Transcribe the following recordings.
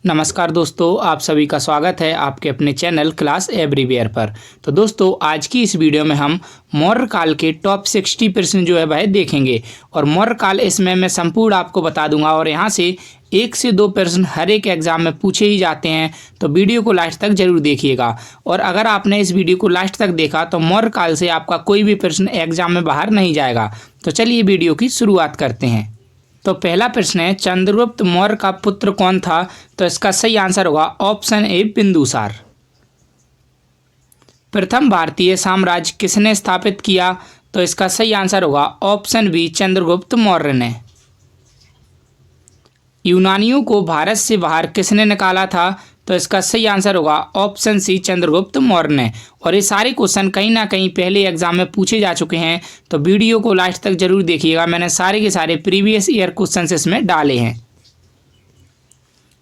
नमस्कार दोस्तों, आप सभी का स्वागत है आपके अपने चैनल क्लास एवरीवेयर पर। तो दोस्तों, आज की इस वीडियो में हम मौर्य काल के टॉप 60 प्रश्न जो है वह देखेंगे। और मौर्य काल इसमें मैं संपूर्ण आपको बता दूंगा और यहाँ से 1 से 2 प्रश्न हर एक एग्जाम में पूछे ही जाते हैं, तो वीडियो को लास्ट तक जरूर देखिएगा। और अगर आपने इस वीडियो को लास्ट तक देखा तो मौर्य काल से आपका कोई भी प्रश्न एग्जाम में बाहर नहीं जाएगा। तो चलिए वीडियो की शुरुआत करते हैं। तो पहला प्रश्न है, चंद्रगुप्त मौर्य का पुत्र कौन था? तो इसका सही आंसर होगा ऑप्शन ए, बिंदुसार। प्रथम भारतीय साम्राज्य किसने स्थापित किया? तो इसका सही आंसर होगा ऑप्शन बी, चंद्रगुप्त मौर्य ने। यूनानियों को भारत से बाहर किसने निकाला था? तो इसका सही आंसर होगा ऑप्शन सी, चंद्रगुप्त मौर्य ने। और ये सारे क्वेश्चन कहीं ना कहीं पहले एग्जाम में पूछे जा चुके हैं, तो वीडियो को लास्ट तक जरूर देखिएगा। मैंने सारे के सारे प्रीवियस ईयर क्वेश्चन इसमें डाले हैं।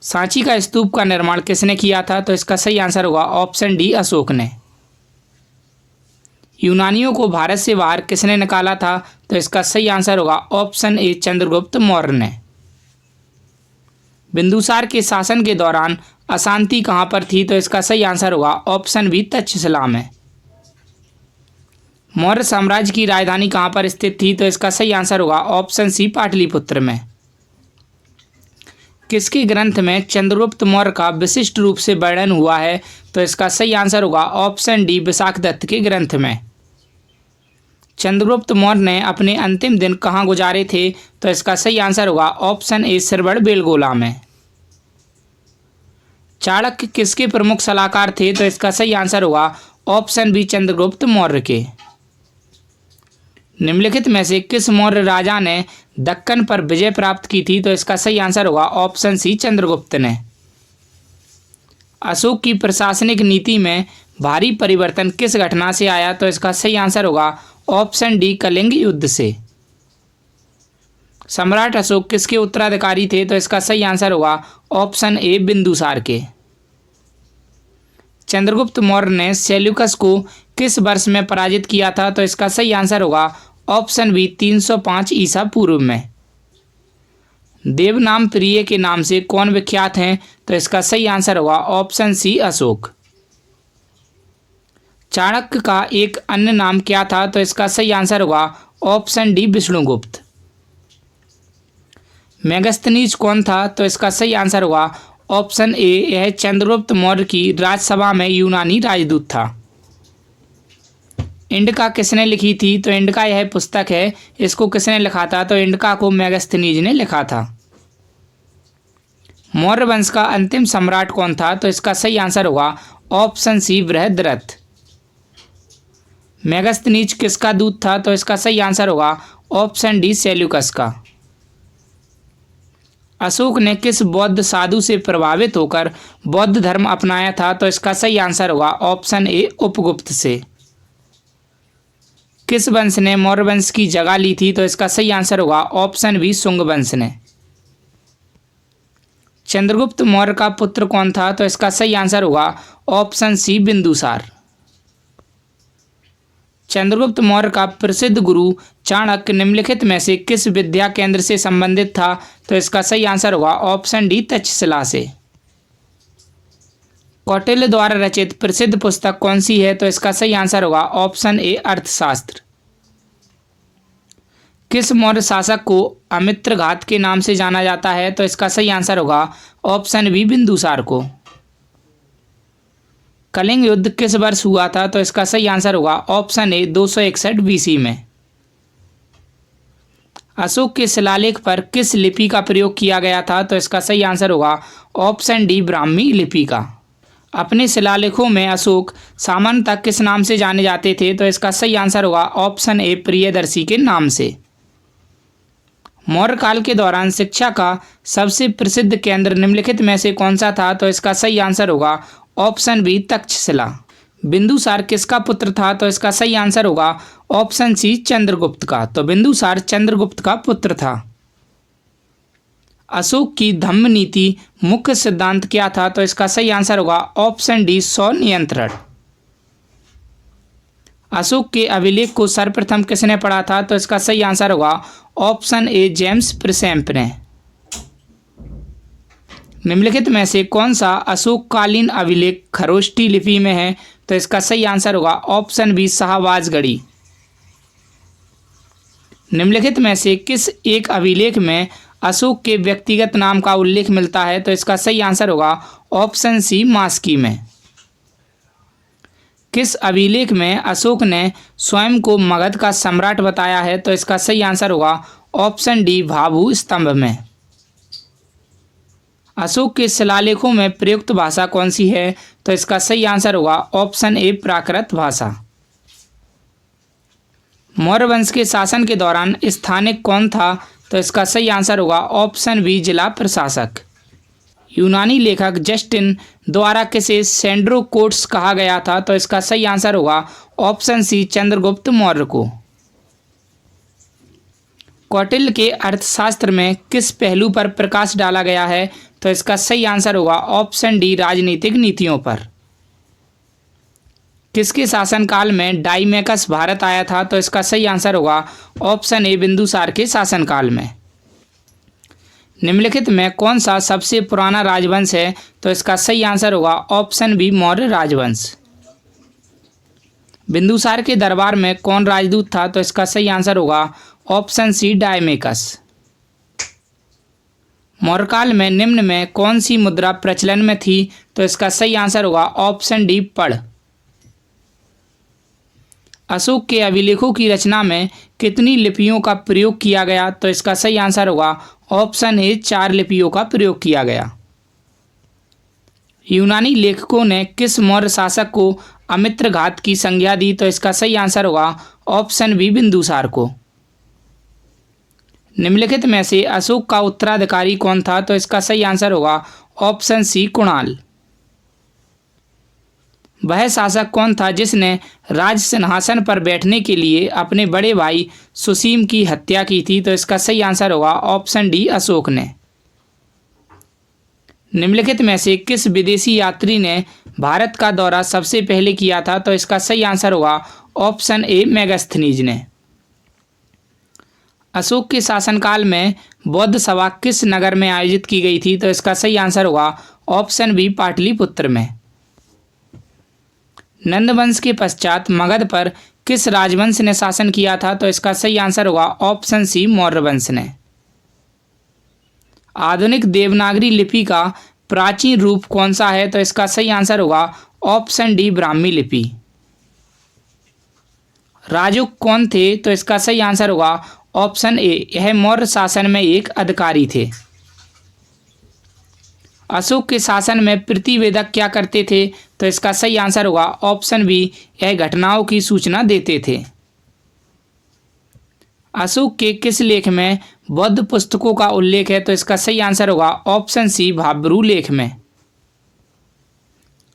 सांची का स्तूप का निर्माण किसने किया था? तो इसका सही आंसर होगा ऑप्शन डी, अशोक ने। यूनानियों को भारत से बाहर किसने निकाला था? तो इसका सही आंसर होगा ऑप्शन ए, चंद्रगुप्त मौर्य ने। बिंदुसार के शासन के दौरान अशांति कहां पर थी? तो इसका सही आंसर होगा ऑप्शन बी, तक्षशिला में। मौर्य साम्राज्य की राजधानी कहां पर स्थित थी? तो इसका सही आंसर होगा ऑप्शन सी, पाटलिपुत्र में। किसके ग्रंथ में चंद्रगुप्त मौर्य का विशिष्ट रूप से वर्णन हुआ है? तो इसका सही आंसर होगा ऑप्शन डी, विशाखदत्त के ग्रंथ में। चंद्रगुप्त मौर्य ने अपने अंतिम दिन कहाँ गुजारे थे? तो इसका सही आंसर होगा ऑप्शन ए, श्रवण बेलगोला में। चाणक्य किसके प्रमुख सलाहकार थे? तो इसका सही आंसर होगा ऑप्शन बी, चंद्रगुप्त मौर्य के। निम्नलिखित में से किस मौर्य राजा ने दक्कन पर विजय प्राप्त की थी? तो इसका सही आंसर होगा ऑप्शन सी, चंद्रगुप्त ने। अशोक की प्रशासनिक नीति में भारी परिवर्तन किस घटना से आया? तो इसका सही आंसर होगा ऑप्शन डी, कलिंग युद्ध से। सम्राट अशोक किसके उत्तराधिकारी थे? तो इसका सही आंसर होगा ऑप्शन ए, बिंदुसार के। चंद्रगुप्त मौर्य ने सेल्यूकस को किस वर्ष में पराजित किया था? तो इसका सही आंसर होगा ऑप्शन बी, 305 ईसा पूर्व में। देवनाम प्रिय के नाम से कौन विख्यात हैं? तो इसका सही आंसर होगा ऑप्शन सी, अशोक। चाणक्य का एक अन्य नाम क्या था? तो इसका सही आंसर होगा ऑप्शन डी, विष्णुगुप्त। मेगस्थनीज कौन था? तो इसका सही आंसर होगा ऑप्शन ए, यह चंद्रगुप्त मौर्य की राजसभा में यूनानी राजदूत था। इंडिका किसने लिखी थी? तो इंडिका यह पुस्तक है, इसको किसने लिखा था? तो इंडिका को मेगस्थनीज ने लिखा था। मौर्य वंश का अंतिम सम्राट कौन था? तो इसका सही आंसर होगा ऑप्शन सी, बृहद्रथ। मेगस्थनीज किसका दूत था? तो इसका सही आंसर होगा ऑप्शन डी, सेल्यूकस का। अशोक ने किस बौद्ध साधु से प्रभावित होकर बौद्ध धर्म अपनाया था? तो इसका सही आंसर होगा ऑप्शन ए, उपगुप्त से। किस वंश ने मौर्य वंश की जगह ली थी? तो इसका सही आंसर होगा ऑप्शन बी, शुंग वंश ने। चंद्रगुप्त मौर्य का पुत्र कौन था? तो इसका सही आंसर होगा ऑप्शन सी, बिंदुसार। चंद्रगुप्त मौर्य का प्रसिद्ध गुरु चाणक्य निम्नलिखित में से किस विद्या केंद्र से संबंधित था? तो इसका सही आंसर होगा ऑप्शन डी, तक्षशिला से। कौटिल्य द्वारा रचित प्रसिद्ध पुस्तक कौन सी है? तो इसका सही आंसर होगा ऑप्शन ए, अर्थशास्त्र। किस मौर्य शासक को अमित्रघात के नाम से जाना जाता है? तो इसका सही आंसर होगा ऑप्शन बी, बिंदुसार को। कलिंग युद्ध किस वर्ष हुआ था? तो इसका सही आंसर होगा ऑप्शन ए, 261 बीसी में। अशोक के शिलालेख पर किस लिपि का प्रयोग किया गया था? तो इसका सही आंसर होगा ऑप्शन डी, ब्राह्मी लिपि का। अपने शिलालेखों में अशोक सामान्यतः किस नाम से जाने जाते थे? तो इसका सही आंसर होगा ऑप्शन ए, प्रियदर्शी के नाम से। मौर्य काल के दौरान शिक्षा का सबसे प्रसिद्ध केंद्र निम्नलिखित में से कौन सा था? तो इसका सही आंसर होगा ऑप्शन बी, तक्षशिला। बिंदुसार किसका पुत्र था? तो इसका सही आंसर होगा ऑप्शन सी, चंद्रगुप्त का। तो बिंदुसार चंद्रगुप्त का पुत्र था। अशोक की धम्म नीति मुख्य सिद्धांत क्या था? तो इसका सही आंसर होगा ऑप्शन डी, स्वनियंत्रण। अशोक के अभिलेख को सर्वप्रथम किसने पढ़ा था? तो इसका सही आंसर होगा ऑप्शन ए, जेम्स प्रिसेंप ने। निम्नलिखित में से कौन सा अशोककालीन अभिलेख खरोष्टी लिपि में है? तो इसका सही आंसर होगा ऑप्शन बी शाहबाजगढ़ी। निम्नलिखित में से किस एक अभिलेख में अशोक के व्यक्तिगत नाम का उल्लेख मिलता है? तो इसका सही आंसर होगा ऑप्शन सी मास्की में। किस अभिलेख में अशोक ने स्वयं को मगध का सम्राट बताया है? तो इसका सही आंसर होगा ऑप्शन डी भाभू स्तंभ में। अशोक के शिलालेखों में प्रयुक्त भाषा कौन सी है? तो इसका सही आंसर होगा ऑप्शन ए प्राकृत भाषा। मौर्य वंश के शासन के दौरान स्थानिक कौन था? तो इसका सही आंसर होगा ऑप्शन बी जिला प्रशासक। यूनानी लेखक जस्टिन द्वारा किसे सेंड्रोकोट्स कहा गया था? तो इसका सही आंसर होगा ऑप्शन सी चंद्रगुप्त मौर्य को। कौटिल्य के अर्थशास्त्र में किस पहलू पर प्रकाश डाला गया है? तो इसका सही आंसर होगा ऑप्शन डी राजनीतिक नीतियों पर। किसके शासनकाल में डाइमेकस भारत आया था? तो इसका सही आंसर होगा ऑप्शन ए बिंदुसार के शासनकाल में। निम्नलिखित में कौन सा सबसे पुराना राजवंश है? तो इसका सही आंसर होगा ऑप्शन बी मौर्य राजवंश। बिंदुसार के दरबार में कौन राजदूत था? तो इसका सही आंसर होगा ऑप्शन सी डायमेकस। मौर्यकाल में निम्न में कौन सी मुद्रा प्रचलन में थी? तो इसका सही आंसर होगा ऑप्शन डी पढ़। अशोक के अभिलेखों की रचना में कितनी लिपियों का प्रयोग किया गया? तो इसका सही आंसर होगा ऑप्शन ए 4 लिपियों का प्रयोग किया गया। यूनानी लेखकों ने किस मौर्य शासक को अमित्रघात की संज्ञा दी? तो इसका सही आंसर होगा ऑप्शन बी बिंदुसार को। निम्नलिखित में से अशोक का उत्तराधिकारी कौन था? तो इसका सही आंसर होगा ऑप्शन सी कुणाल। वह शासक कौन था जिसने राज सिंहासन पर बैठने के लिए अपने बड़े भाई सुसीम की हत्या की थी? तो इसका सही आंसर होगा ऑप्शन डी अशोक ने। निम्नलिखित में से किस विदेशी यात्री ने भारत का दौरा सबसे पहले किया था? तो इसका सही आंसर होगा ऑप्शन ए मेगास्थनीज ने। अशोक के शासनकाल में बौद्ध सभा किस नगर में आयोजित की गई थी? तो इसका सही आंसर होगा ऑप्शन बी पाटलिपुत्र में। नंद वंश के पश्चात मगध पर किस राजवंश ने शासन किया था? तो इसका सही आंसर होगा ऑप्शन सी मौर्य वंश ने। आधुनिक देवनागरी लिपि का प्राचीन रूप कौन सा है? तो इसका सही आंसर होगा ऑप्शन डी ब्राह्मी लिपि। राजुक कौन थे? तो इसका सही आंसर होगा ऑप्शन ए यह मौर्य शासन में एक अधिकारी थे। अशोक के शासन में प्रतिवेदक क्या करते थे? तो इसका सही आंसर होगा ऑप्शन बी यह घटनाओं की सूचना देते थे। अशोक के किस लेख में बौद्ध पुस्तकों का उल्लेख है? तो इसका सही आंसर होगा ऑप्शन सी भाब्रू लेख में।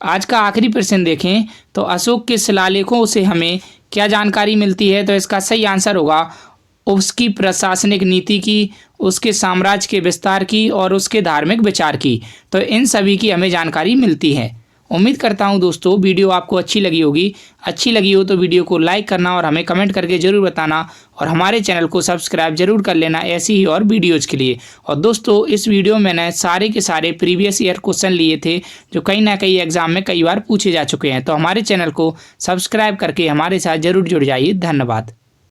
आज का आखिरी प्रश्न देखें तो अशोक के शिलालेखों से हमें क्या जानकारी मिलती है? तो इसका सही आंसर होगा उसकी प्रशासनिक नीति की, उसके साम्राज्य के विस्तार की और उसके धार्मिक विचार की। तो इन सभी की हमें जानकारी मिलती है। उम्मीद करता हूं दोस्तों वीडियो आपको अच्छी लगी होगी। अच्छी लगी हो तो वीडियो को लाइक करना और हमें कमेंट करके ज़रूर बताना और हमारे चैनल को सब्सक्राइब जरूर कर लेना ऐसी ही और वीडियोज़ के लिए। और दोस्तों इस वीडियो में मैंने सारे के सारे प्रीवियस ईयर क्वेश्चन लिए थे जो कहीं ना कहीं एग्जाम में कई बार पूछे जा चुके हैं। तो हमारे चैनल को सब्सक्राइब करके हमारे साथ जरूर जुड़ जाइए। धन्यवाद।